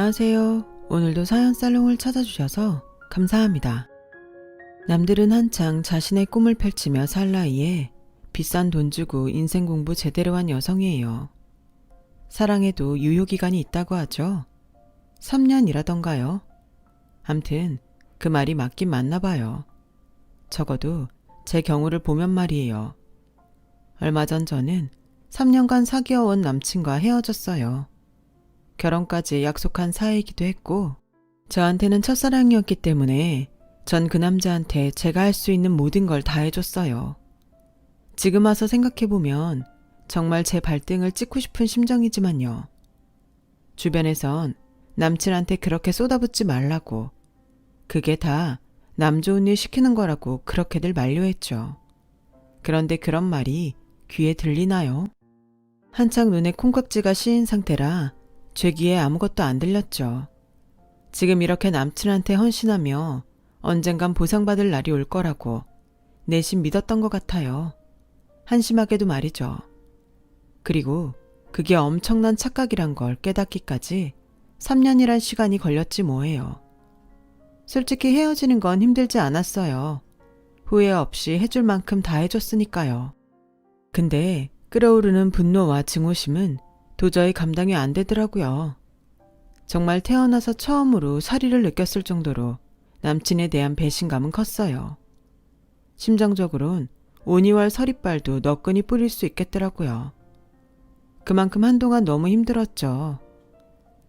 안녕하세요. 오늘도 사연 살롱을 찾아주셔서 감사합니다. 남들은 한창 자신의 꿈을 펼치며 살 나이에 비싼 돈 주고 인생 공부 제대로 한 여성이에요. 사랑에도 유효기간이 있다고 하죠. 3년이라던가요. 암튼 그 말이 맞긴 맞나 봐요. 적어도 제 경우를 보면 말이에요. 얼마 전 저는 3년간 사귀어온 남친과 헤어졌어요. 결혼까지 약속한 사이이기도 했고 저한테는 첫사랑이었기 때문에 전 그 남자한테 제가 할 수 있는 모든 걸 다 해줬어요. 지금 와서 생각해보면 정말 제 발등을 찍고 싶은 심정이지만요. 주변에선 남친한테 그렇게 쏟아붓지 말라고, 그게 다 남 좋은 일 시키는 거라고 그렇게들 만류했죠. 그런데 그런 말이 귀에 들리나요? 한창 눈에 콩깍지가 씌인 상태라 제 귀에 아무것도 안 들렸죠. 지금 이렇게 남친한테 헌신하며 언젠간 보상받을 날이 올 거라고 내심 믿었던 것 같아요. 한심하게도 말이죠. 그리고 그게 엄청난 착각이란 걸 깨닫기까지 3년이란 시간이 걸렸지 뭐예요. 솔직히 헤어지는 건 힘들지 않았어요. 후회 없이 해줄 만큼 다 해줬으니까요. 근데 끓어오르는 분노와 증오심은 도저히 감당이 안 되더라고요. 정말 태어나서 처음으로 사리를 느꼈을 정도로 남친에 대한 배신감은 컸어요. 심정적으론 오니월 서리빨도 너끈히 뿌릴 수 있겠더라고요. 그만큼 한동안 너무 힘들었죠.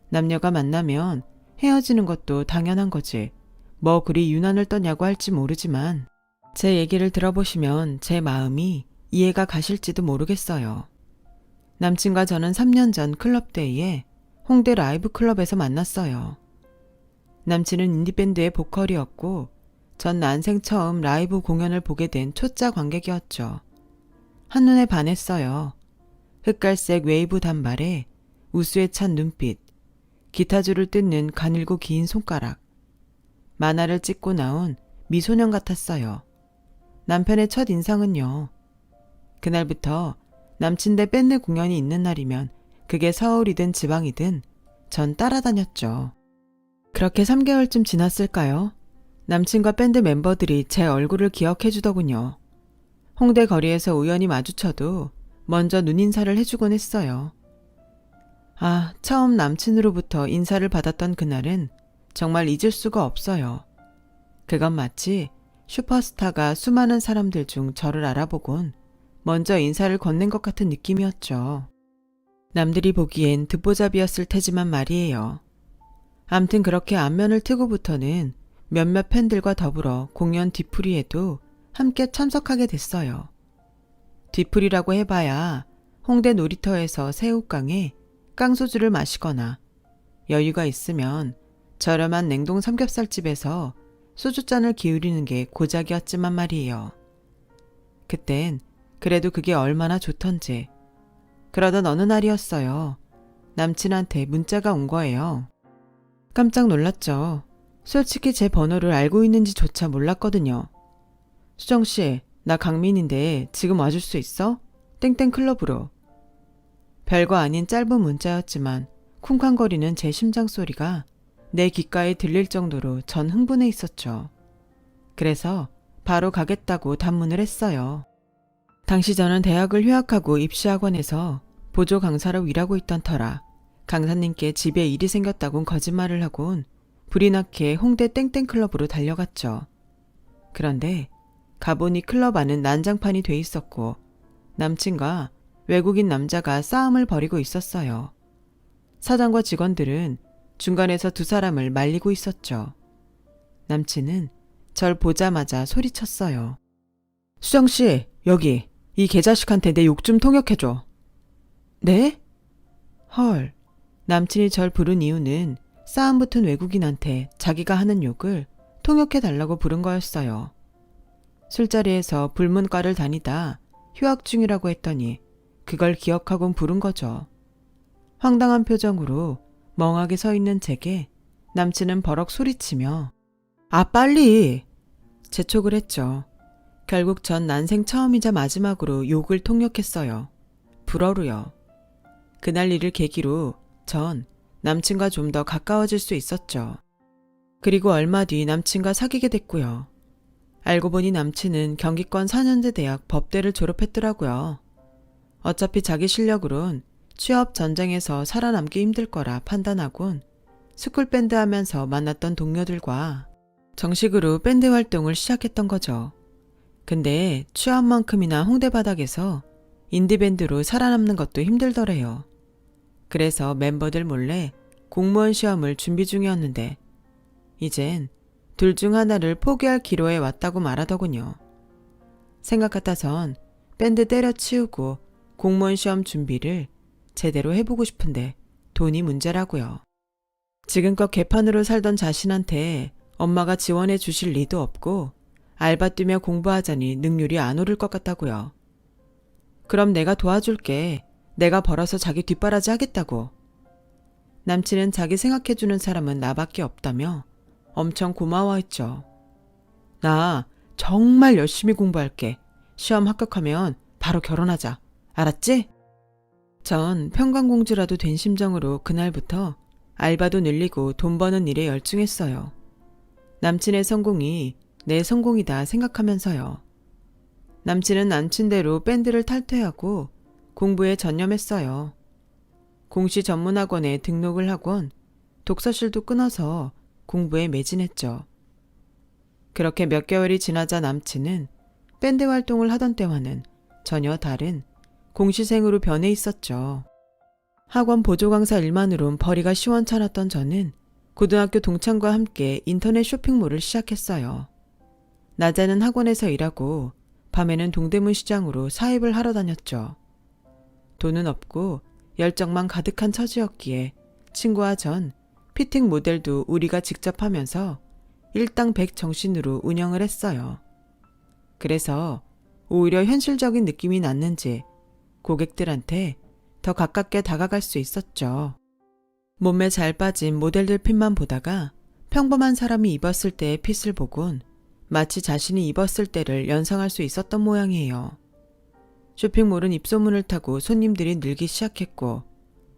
남녀가 만나면 헤어지는 것도 당연한 거지 뭐 그리 유난을 떠냐고 할지 모르지만 제 얘기를 들어보시면 제 마음이 이해가 가실지도 모르겠어요. 남친과 저는 3년 전 클럽데이에 홍대 라이브 클럽에서 만났어요. 남친은 인디밴드의 보컬이었고 전 난생 처음 라이브 공연을 보게 된 초짜 관객이었죠. 한눈에 반했어요. 흑갈색 웨이브 단발에 우수에 찬 눈빛, 기타줄을 뜯는 가늘고 긴 손가락, 만화를 찍고 나온 미소년 같았어요. 남편의 첫 인상은요. 그날부터 남친 대 밴드 공연이 있는 날이면 그게 서울이든 지방이든 전 따라다녔죠. 그렇게 3개월쯤 지났을까요? 남친과 밴드 멤버들이 제 얼굴을 기억해 주더군요. 홍대 거리에서 우연히 마주쳐도 먼저 눈인사를 해주곤 했어요. 아, 처음 남친으로부터 인사를 받았던 그날은 정말 잊을 수가 없어요. 그건 마치 슈퍼스타가 수많은 사람들 중 저를 알아보곤 먼저 인사를 건넨 것 같은 느낌이었죠. 남들이 보기엔 듣보잡이었을 테지만 말이에요. 암튼 그렇게 안면을 트고부터는 몇몇 팬들과 더불어 공연 뒤풀이에도 함께 참석하게 됐어요. 뒤풀이라고 해봐야 홍대 놀이터에서 새우깡에 깡소주를 마시거나 여유가 있으면 저렴한 냉동 삼겹살집에서 소주잔을 기울이는 게 고작이었지만 말이에요. 그땐 그래도 그게 얼마나 좋던지. 그러던 어느 날이었어요. 남친한테 문자가 온 거예요. 깜짝 놀랐죠. 솔직히 제 번호를 알고 있는지조차 몰랐거든요. 수정씨, 나 강민인데 지금 와줄 수 있어? 땡땡 클럽으로. 별거 아닌 짧은 문자였지만 쿵쾅거리는 제 심장 소리가 내 귓가에 들릴 정도로 전 흥분해 있었죠. 그래서 바로 가겠다고 단문을 했어요. 당시 저는 대학을 휴학하고 입시학원에서 보조 강사로 일하고 있던 터라 강사님께 집에 일이 생겼다곤 거짓말을 하곤 불이 나게 홍대 땡땡클럽으로 달려갔죠. 그런데 가보니 클럽 안은 난장판이 돼 있었고 남친과 외국인 남자가 싸움을 벌이고 있었어요. 사장과 직원들은 중간에서 두 사람을 말리고 있었죠. 남친은 절 보자마자 소리쳤어요. 수정씨, 여기 이 개자식한테 내 욕 좀 통역해줘. 네? 헐, 남친이 절 부른 이유는 싸움 붙은 외국인한테 자기가 하는 욕을 통역해달라고 부른 거였어요. 술자리에서 불문과를 다니다 휴학 중이라고 했더니 그걸 기억하곤 부른 거죠. 황당한 표정으로 멍하게 서 있는 제게 남친은 버럭 소리치며 아 빨리! 재촉을 했죠. 결국 전 난생 처음이자 마지막으로 욕을 통역했어요. 불어로요. 그날 일을 계기로 전 남친과 좀 더 가까워질 수 있었죠. 그리고 얼마 뒤 남친과 사귀게 됐고요. 알고 보니 남친은 경기권 4년제 대학 법대를 졸업했더라고요. 어차피 자기 실력으론 취업 전쟁에서 살아남기 힘들 거라 판단하곤 스쿨밴드 하면서 만났던 동료들과 정식으로 밴드 활동을 시작했던 거죠. 근데 취업만큼이나 홍대 바닥에서 인디밴드로 살아남는 것도 힘들더래요. 그래서 멤버들 몰래 공무원 시험을 준비 중이었는데 이젠 둘 중 하나를 포기할 기로에 왔다고 말하더군요. 생각 같아선 밴드 때려치우고 공무원 시험 준비를 제대로 해보고 싶은데 돈이 문제라고요. 지금껏 개판으로 살던 자신한테 엄마가 지원해 주실 리도 없고 알바 뛰며 공부하자니 능률이 안 오를 것 같다고요. 그럼 내가 도와줄게. 내가 벌어서 자기 뒷바라지 하겠다고. 남친은 자기 생각해주는 사람은 나밖에 없다며 엄청 고마워했죠. 나 정말 열심히 공부할게. 시험 합격하면 바로 결혼하자. 알았지? 전 평강공주라도 된 심정으로 그날부터 알바도 늘리고 돈 버는 일에 열중했어요. 남친의 성공이 내 성공이다 생각하면서요. 남친은 남친대로 밴드를 탈퇴하고 공부에 전념했어요. 공시 전문학원에 등록을 하곤 독서실도 끊어서 공부에 매진했죠. 그렇게 몇 개월이 지나자 남친은 밴드 활동을 하던 때와는 전혀 다른 공시생으로 변해 있었죠. 학원 보조 강사 일만으론 벌이가 시원찮았던 저는 고등학교 동창과 함께 인터넷 쇼핑몰을 시작했어요. 낮에는 학원에서 일하고 밤에는 동대문 시장으로 사입을 하러 다녔죠. 돈은 없고 열정만 가득한 처지였기에 친구와 전 피팅 모델도 우리가 직접 하면서 일당 100 정신으로 운영을 했어요. 그래서 오히려 현실적인 느낌이 났는지 고객들한테 더 가깝게 다가갈 수 있었죠. 몸매 잘 빠진 모델들 핏만 보다가 평범한 사람이 입었을 때의 핏을 보곤 마치 자신이 입었을 때를 연상할 수 있었던 모양이에요. 쇼핑몰은 입소문을 타고 손님들이 늘기 시작했고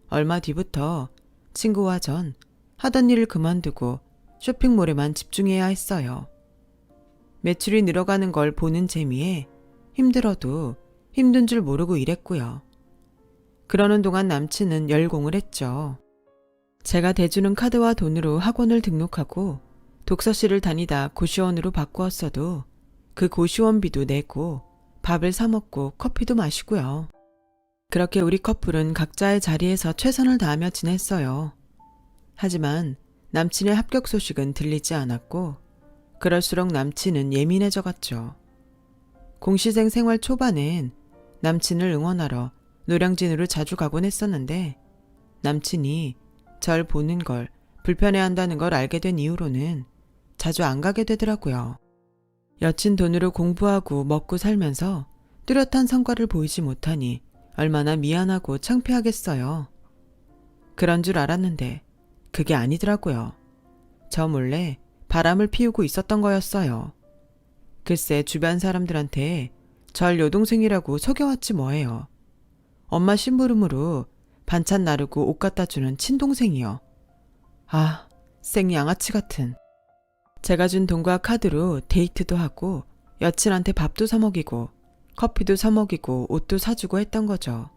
얼마 뒤부터 친구와 전 하던 일을 그만두고 쇼핑몰에만 집중해야 했어요. 매출이 늘어가는 걸 보는 재미에 힘들어도 힘든 줄 모르고 일했고요. 그러는 동안 남친은 열공을 했죠. 제가 대주는 카드와 돈으로 학원을 등록하고 독서실을 다니다 고시원으로 바꾸었어도 그 고시원비도 내고 밥을 사 먹고 커피도 마시고요. 그렇게 우리 커플은 각자의 자리에서 최선을 다하며 지냈어요. 하지만 남친의 합격 소식은 들리지 않았고 그럴수록 남친은 예민해져 갔죠. 공시생 생활 초반엔 남친을 응원하러 노량진으로 자주 가곤 했었는데 남친이 절 보는 걸 불편해한다는 걸 알게 된 이후로는 자주 안 가게 되더라고요. 여친 돈으로 공부하고 먹고 살면서 뚜렷한 성과를 보이지 못하니 얼마나 미안하고 창피하겠어요. 그런 줄 알았는데 그게 아니더라고요. 저 몰래 바람을 피우고 있었던 거였어요. 글쎄 주변 사람들한테 절 여동생이라고 속여왔지 뭐예요. 엄마 심부름으로 반찬 나르고 옷 갖다 주는 친동생이요. 아, 생양아치 같은. 제가 준 돈과 카드로 데이트도 하고 여친한테 밥도 사 먹이고 커피도 사 먹이고 옷도 사주고 했던 거죠.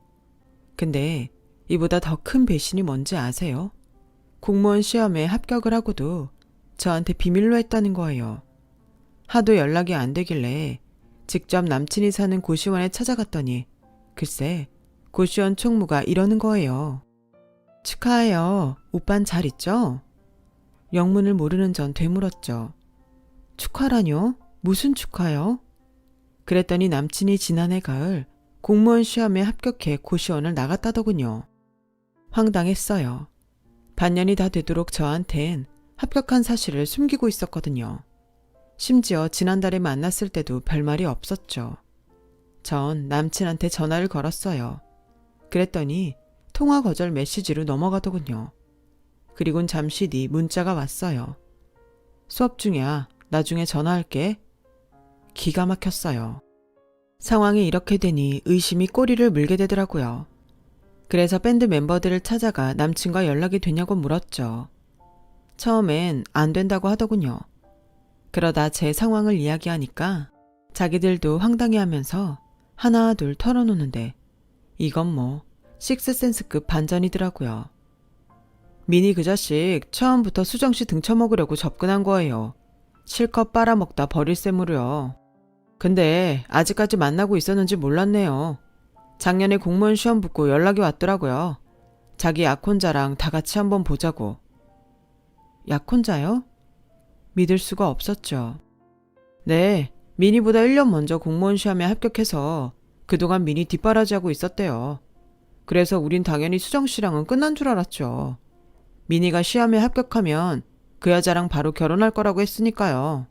근데 이보다 더 큰 배신이 뭔지 아세요? 공무원 시험에 합격을 하고도 저한테 비밀로 했다는 거예요. 하도 연락이 안 되길래 직접 남친이 사는 고시원에 찾아갔더니 글쎄 고시원 총무가 이러는 거예요. 축하해요. 오빤 잘 있죠? 영문을 모르는 전 되물었죠. 축하라뇨? 무슨 축하요? 그랬더니 남친이 지난해 가을 공무원 시험에 합격해 고시원을 나갔다더군요. 황당했어요. 반년이 다 되도록 저한텐 합격한 사실을 숨기고 있었거든요. 심지어 지난달에 만났을 때도 별말이 없었죠. 전 남친한테 전화를 걸었어요. 그랬더니 통화 거절 메시지로 넘어가더군요. 그리곤 잠시 뒤 문자가 왔어요. 수업 중이야. 나중에 전화할게. 기가 막혔어요. 상황이 이렇게 되니 의심이 꼬리를 물게 되더라고요. 그래서 밴드 멤버들을 찾아가 남친과 연락이 되냐고 물었죠. 처음엔 안 된다고 하더군요. 그러다 제 상황을 이야기하니까 자기들도 황당해하면서 하나 둘 털어놓는데 이건 뭐 식스센스급 반전이더라고요. 미니 그 자식 처음부터 수정씨 등쳐먹으려고 접근한 거예요. 실컷 빨아먹다 버릴 셈으로요. 근데 아직까지 만나고 있었는지 몰랐네요. 작년에 공무원 시험 붙고 연락이 왔더라고요. 자기 약혼자랑 다 같이 한번 보자고. 약혼자요? 믿을 수가 없었죠. 네, 미니보다 1년 먼저 공무원 시험에 합격해서 그동안 미니 뒷바라지하고 있었대요. 그래서 우린 당연히 수정씨랑은 끝난 줄 알았죠. 미니가 시험에 합격하면 그 여자랑 바로 결혼할 거라고 했으니까요.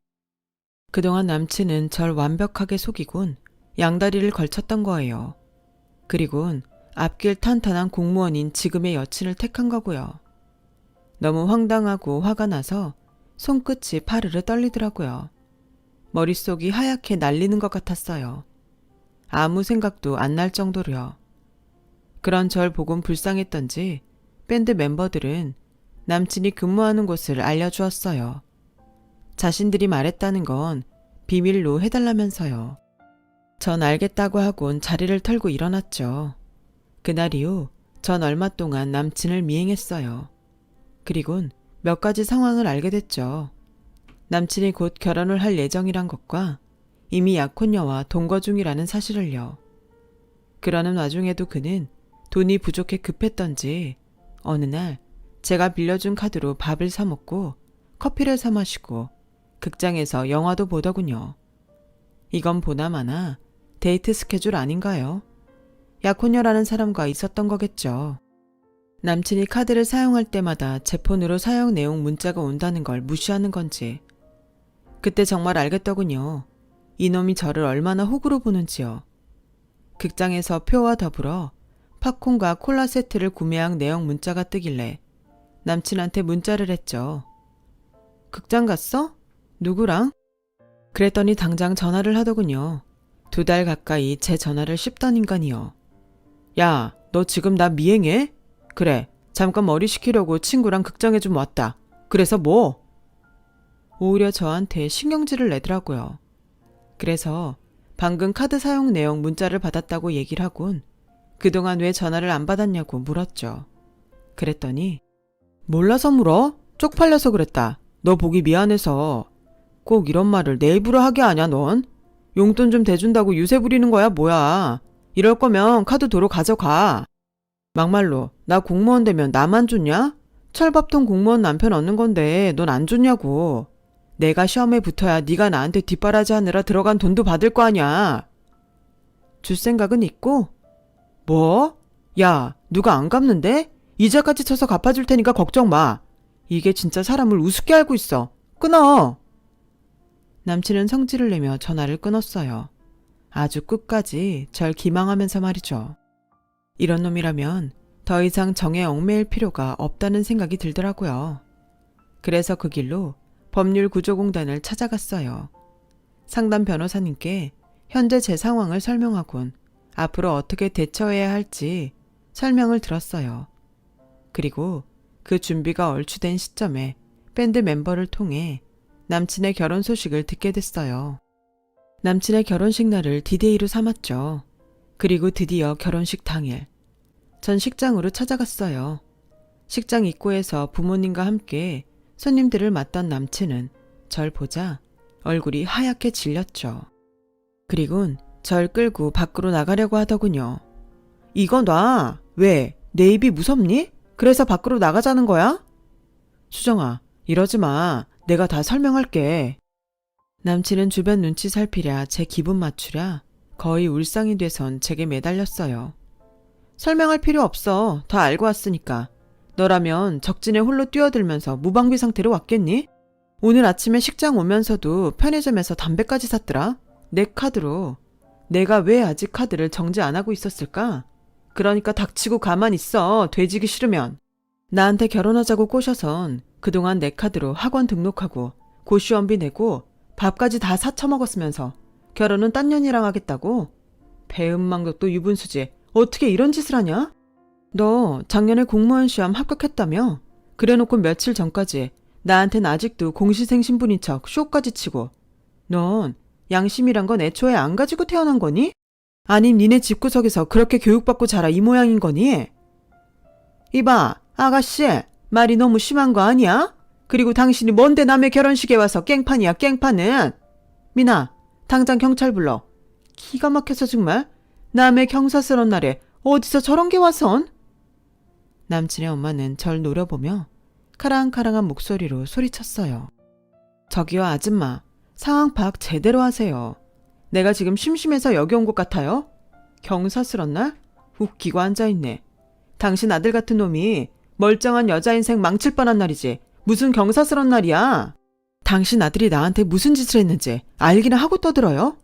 그동안 남친은 절 완벽하게 속이곤 양다리를 걸쳤던 거예요. 그리곤 앞길 탄탄한 공무원인 지금의 여친을 택한 거고요. 너무 황당하고 화가 나서 손끝이 파르르 떨리더라고요. 머릿속이 하얗게 날리는 것 같았어요. 아무 생각도 안 날 정도로요. 그런 절 보곤 불쌍했던지 밴드 멤버들은 남친이 근무하는 곳을 알려주었어요. 자신들이 말했다는 건 비밀로 해달라면서요. 전 알겠다고 하곤 자리를 털고 일어났죠. 그날 이후 전 얼마 동안 남친을 미행했어요. 그리곤 몇 가지 상황을 알게 됐죠. 남친이 곧 결혼을 할 예정이란 것과 이미 약혼녀와 동거 중이라는 사실을요. 그러는 와중에도 그는 돈이 부족해 급했던지 어느 날 제가 빌려준 카드로 밥을 사 먹고 커피를 사 마시고 극장에서 영화도 보더군요. 이건 보나마나 데이트 스케줄 아닌가요? 약혼녀라는 사람과 있었던 거겠죠. 남친이 카드를 사용할 때마다 제 폰으로 사용 내용 문자가 온다는 걸 무시하는 건지. 그때 정말 알겠더군요. 이놈이 저를 얼마나 호구로 보는지요. 극장에서 표와 더불어 팝콘과 콜라 세트를 구매한 내용 문자가 뜨길래 남친한테 문자를 했죠. 극장 갔어? 누구랑? 그랬더니 당장 전화를 하더군요. 2달 가까이 제 전화를 씹던 인간이요. 야, 너 지금 나 미행해? 그래, 잠깐 머리 식히려고 친구랑 극장에 좀 왔다. 그래서 뭐? 오히려 저한테 신경질을 내더라고요. 그래서 방금 카드 사용 내용 문자를 받았다고 얘기를 하곤 그동안 왜 전화를 안 받았냐고 물었죠. 그랬더니 몰라서 물어? 쪽팔려서 그랬다. 너 보기 미안해서. 꼭 이런 말을 내 입으로 하게 하냐 넌? 용돈 좀 대준다고 유세 부리는 거야 뭐야. 이럴 거면 카드 도로 가져가. 막말로 나 공무원 되면 나만 줬냐? 철밥통 공무원 남편 얻는 건데 넌 안 줬냐고. 내가 시험에 붙어야 네가 나한테 뒷바라지 하느라 들어간 돈도 받을 거 아냐. 줄 생각은 있고? 뭐? 야, 누가 안 갚는데? 이자까지 쳐서 갚아줄 테니까 걱정 마. 이게 진짜 사람을 우습게 알고 있어. 끊어. 남친은 성질을 내며 전화를 끊었어요. 아주 끝까지 절 기망하면서 말이죠. 이런 놈이라면 더 이상 정에 얽매일 필요가 없다는 생각이 들더라고요. 그래서 그 길로 법률구조공단을 찾아갔어요. 상담 변호사님께 현재 제 상황을 설명하곤 앞으로 어떻게 대처해야 할지 설명을 들었어요. 그리고 그 준비가 얼추된 시점에 밴드 멤버를 통해 남친의 결혼 소식을 듣게 됐어요. 남친의 결혼식 날을 디데이로 삼았죠. 그리고 드디어 결혼식 당일. 전 식장으로 찾아갔어요. 식장 입구에서 부모님과 함께 손님들을 맞던 남친은 절 보자 얼굴이 하얗게 질렸죠. 그리곤 절 끌고 밖으로 나가려고 하더군요. 이거 놔. 왜? 내 입이 무섭니? 그래서 밖으로 나가자는 거야? 수정아, 이러지 마. 내가 다 설명할게. 남친은 주변 눈치 살피랴 제 기분 맞추랴 거의 울상이 돼선 제게 매달렸어요. 설명할 필요 없어. 다 알고 왔으니까. 너라면 적진에 홀로 뛰어들면서 무방비 상태로 왔겠니? 오늘 아침에 식장 오면서도 편의점에서 담배까지 샀더라. 내 카드로. 내가 왜 아직 카드를 정지 안 하고 있었을까? 그러니까 닥치고 가만히 있어. 돼지기 싫으면. 나한테 결혼하자고 꼬셔선 그동안 내 카드로 학원 등록하고 고시원비 내고 밥까지 다 사쳐먹었으면서 결혼은 딴 년이랑 하겠다고? 배은망덕도 유분수지. 어떻게 이런 짓을 하냐? 너 작년에 공무원 시험 합격했다며? 그래놓고 며칠 전까지 나한텐 아직도 공시생 신분인 척 쇼까지 치고. 넌 양심이란 건 애초에 안 가지고 태어난 거니? 아님 니네 집구석에서 그렇게 교육받고 자라 이 모양인 거니? 이봐, 아가씨, 말이 너무 심한 거 아니야? 그리고 당신이 뭔데 남의 결혼식에 와서 깽판이야, 깽판은. 미나, 당장 경찰 불러. 기가 막혀서 정말. 남의 경사스러운 날에 어디서 저런 게 와선? 남친의 엄마는 절 노려보며 카랑카랑한 목소리로 소리쳤어요. 저기요 아줌마, 상황 파악 제대로 하세요. 내가 지금 심심해서 여기 온 것 같아요? 경사스런 날? 웃기고 앉아있네. 당신 아들 같은 놈이 멀쩡한 여자 인생 망칠 뻔한 날이지. 무슨 경사스런 날이야. 당신 아들이 나한테 무슨 짓을 했는지 알기는 하고 떠들어요?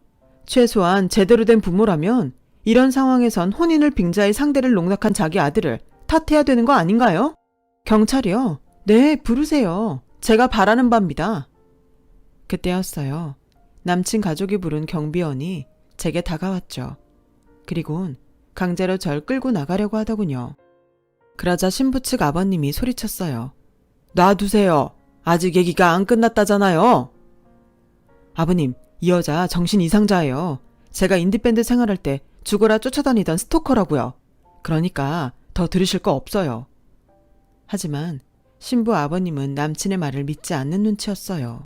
최소한 제대로 된 부모라면 이런 상황에선 혼인을 빙자해 상대를 농락한 자기 아들을 탓해야 되는 거 아닌가요? 경찰이요? 네, 부르세요. 제가 바라는 바입니다. 그때였어요. 남친 가족이 부른 경비원이 제게 다가왔죠. 그리곤 강제로 절 끌고 나가려고 하더군요. 그러자 신부 측 아버님이 소리쳤어요. 놔두세요. 아직 얘기가 안 끝났다잖아요. 아버님, 이 여자 정신 이상자예요. 제가 인디밴드 생활할 때 죽어라 쫓아다니던 스토커라고요. 그러니까 더 들으실 거 없어요. 하지만 신부 아버님은 남친의 말을 믿지 않는 눈치였어요.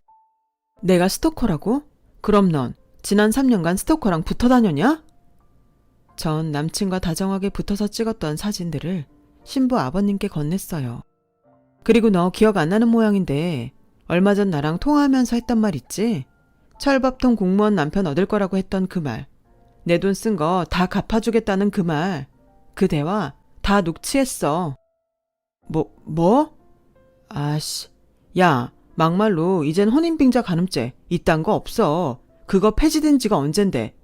내가 스토커라고? 그럼 넌 지난 3년간 스토커랑 붙어 다녔냐? 전 남친과 다정하게 붙어서 찍었던 사진들을 신부 아버님께 건넸어요. 그리고 너 기억 안 나는 모양인데 얼마 전 나랑 통화하면서 했단 말 있지? 철밥통 공무원 남편 얻을 거라고 했던 그 말. 내 돈 쓴 거 다 갚아주겠다는 그 말. 그 대화 다 녹취했어. 뭐? 아씨. 야, 막말로 이젠 혼인빙자 간음죄 이딴 거 없어. 그거 폐지된 지가 언젠데.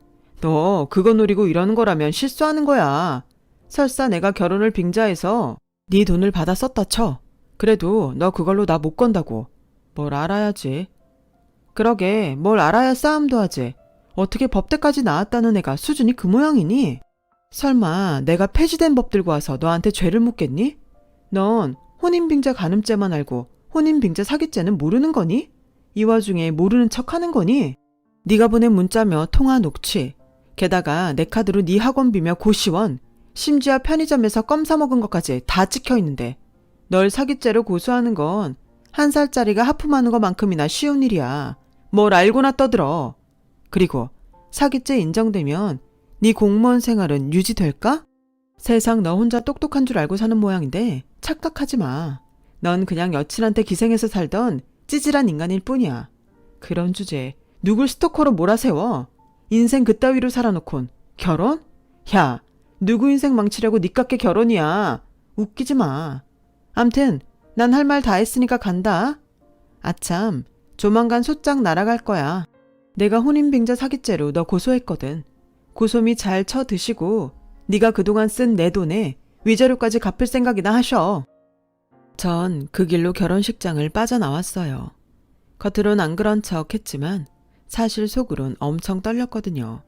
너 그거 노리고 이러는 거라면 실수하는 거야. 설사 내가 결혼을 빙자해서 네 돈을 받아 썼다 쳐. 그래도 너 그걸로 나 못 건다고. 뭘 알아야지. 그러게 뭘 알아야 싸움도 하지. 어떻게 법대까지 나왔다는 애가 수준이 그 모양이니? 설마 내가 폐지된 법 들고 와서 너한테 죄를 묻겠니? 넌 혼인빙자 간음죄만 알고 혼인빙자 사기죄는 모르는 거니? 이 와중에 모르는 척하는 거니? 네가 보낸 문자며 통화 녹취, 게다가 내 카드로 네 학원비며 고시원, 심지어 편의점에서 껌 사 먹은 것까지 다 찍혀있는데 널 사기죄로 고소하는 건 1살짜리가 하품하는 것만큼이나 쉬운 일이야. 뭘 알고나 떠들어. 그리고 사기죄 인정되면 네 공무원 생활은 유지될까? 세상 너 혼자 똑똑한 줄 알고 사는 모양인데 착각하지 마. 넌 그냥 여친한테 기생해서 살던 찌질한 인간일 뿐이야. 그런 주제에 누굴 스토커로 몰아세워. 인생 그따위로 살아놓곤 결혼? 야, 누구 인생 망치려고 니깎게 결혼이야. 웃기지 마. 암튼 난 할 말 다 했으니까 간다. 아참, 조만간 소장 날아갈 거야. 내가 혼인빙자 사기죄로 너 고소했거든. 고소미 잘 쳐 드시고 네가 그동안 쓴 내 돈에 위자료까지 갚을 생각이나 하셔. 전 그 길로 결혼식장을 빠져나왔어요. 겉으론 안 그런 척 했지만 사실 속으론 엄청 떨렸거든요.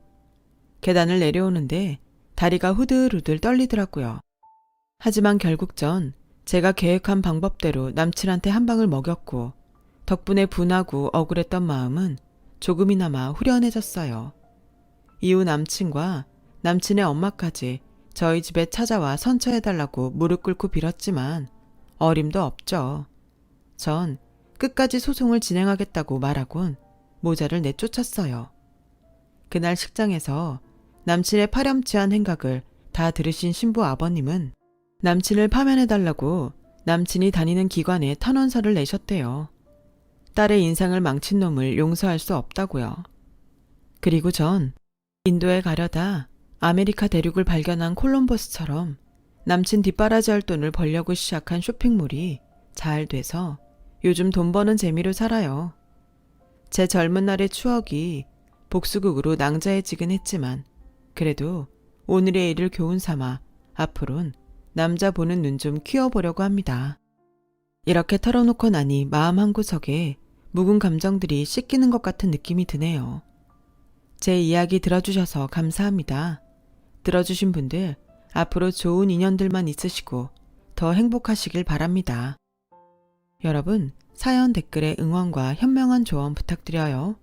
계단을 내려오는데 다리가 후들후들 떨리더라고요. 하지만 결국 전 제가 계획한 방법대로 남친한테 한 방을 먹였고 덕분에 분하고 억울했던 마음은 조금이나마 후련해졌어요. 이후 남친과 남친의 엄마까지 저희 집에 찾아와 선처해달라고 무릎 꿇고 빌었지만 어림도 없죠. 전 끝까지 소송을 진행하겠다고 말하곤 모자를 내쫓았어요. 그날 식장에서 남친의 파렴치한 행각을 다 들으신 신부 아버님은 남친을 파면해달라고 남친이 다니는 기관에 탄원서를 내셨대요. 딸의 인상을 망친 놈을 용서할 수 없다고요. 그리고 전 인도에 가려다 아메리카 대륙을 발견한 콜럼버스처럼 남친 뒷바라지 할 돈을 벌려고 시작한 쇼핑몰이 잘 돼서 요즘 돈 버는 재미로 살아요. 제 젊은 날의 추억이 복수극으로 낭자해지긴 했지만 그래도 오늘의 일을 교훈 삼아 앞으론 남자 보는 눈 좀 키워보려고 합니다. 이렇게 털어놓고 나니 마음 한구석에 묵은 감정들이 씻기는 것 같은 느낌이 드네요. 제 이야기 들어주셔서 감사합니다. 들어주신 분들 앞으로 좋은 인연들만 있으시고 더 행복하시길 바랍니다. 여러분, 사연 댓글에 응원과 현명한 조언 부탁드려요.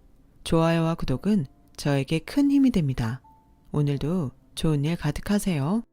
좋아요와 구독은 저에게 큰 힘이 됩니다. 오늘도 좋은 일 가득하세요.